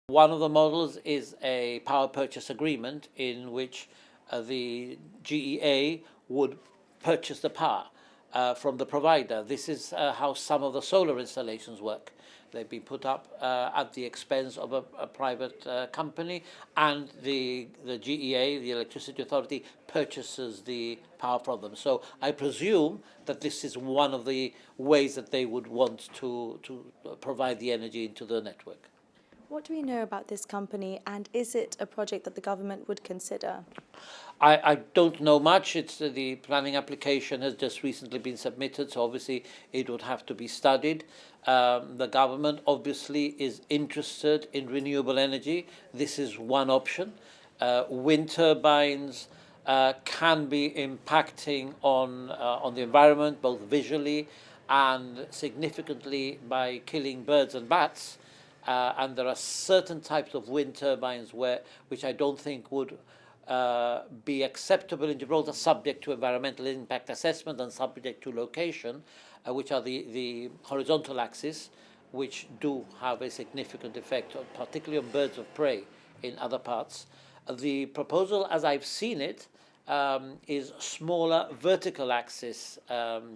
One of the models is a power purchase agreement in which the GEA would purchase the power from the provider. This is how some of the solar installations work. They've been put up at the expense of a private company, and the GEA, the Electricity Authority, purchases the power from them. So I presume that this is one of the ways that they would want to provide the energy into the network. What do we know about this company, and is it a project that the government would consider? I don't know much. It's the planning application has just recently been submitted, so obviously it would have to be studied. The government obviously is interested in renewable energy. This is one option. Wind turbines can be impacting on the environment, both visually and significantly by killing birds and bats. And there are certain types of wind turbines which I don't think would be acceptable in Gibraltar, subject to environmental impact assessment and subject to location, which are the horizontal axis, which do have a significant effect, particularly on birds of prey in other parts. The proposal, as I've seen it, is smaller vertical axis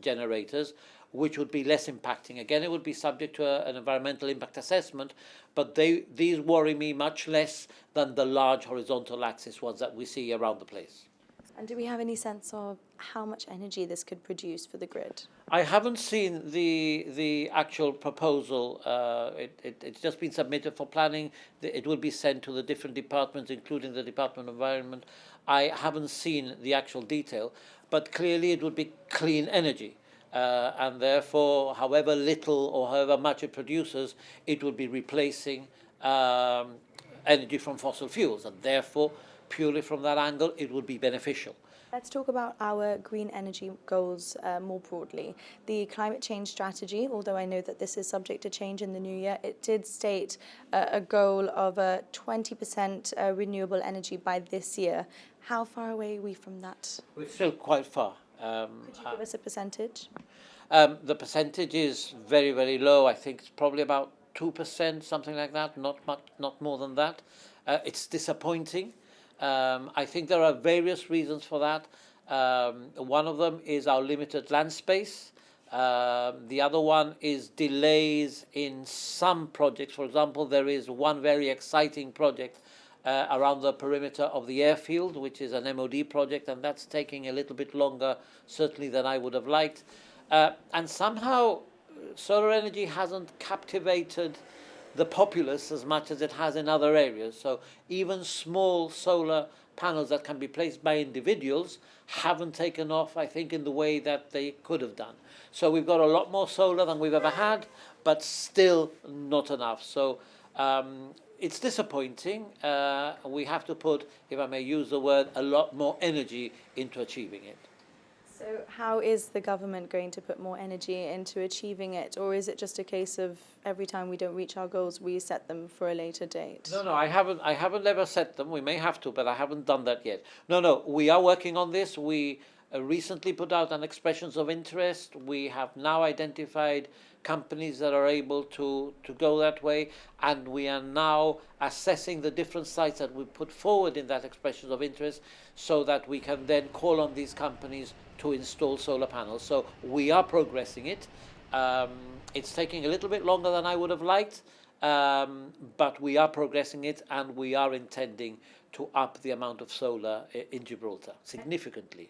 generators, which would be less impacting. Again, it would be subject to an environmental impact assessment, but these worry me much less than the large horizontal axis ones that we see around the place. And do we have any sense of how much energy this could produce for the grid? I haven't seen the actual proposal. It's just been submitted for planning. It will be sent to the different departments, including the Department of Environment. I haven't seen the actual detail, but clearly it would be clean energy. And therefore, however little or however much it produces, it will be replacing energy from fossil fuels, and therefore, purely from that angle, it would be beneficial. Let's talk about our green energy goals more broadly. The climate change strategy, although I know that this is subject to change in the new year, it did state a goal of 20% renewable energy by this year. How far away are we from that? We're still quite far. Could you give us a percentage? The percentage is very, very low. I think it's probably about 2%, something like that, not much, not more than that. It's disappointing. I think there are various reasons for that. One of them is our limited land space. The other one is delays in some projects. For example, there is one very exciting project around the perimeter of the airfield, which is an MOD project, and that's taking a little bit longer, certainly, than I would have liked. And somehow solar energy hasn't captivated the populace as much as it has in other areas. So even small solar panels that can be placed by individuals haven't taken off, I think, in the way that they could have done. So we've got a lot more solar than we've ever had, but still not enough. So it's disappointing. We have to put, if I may use the word, a lot more energy into achieving it. So how is the government going to put more energy into achieving it? Or is it just a case of every time we don't reach our goals, we set them for a later date? No, I haven't ever set them. We may have to, but I haven't done that yet. No, we are working on this. We recently put out an expressions of interest. We have now identified companies that are able to go that way, and we are now assessing the different sites that we put forward in that expressions of interest, so that we can then call on these companies to install solar panels. So we are progressing it. It's taking a little bit longer than I would have liked, but we are progressing it, and we are intending to up the amount of solar in Gibraltar significantly.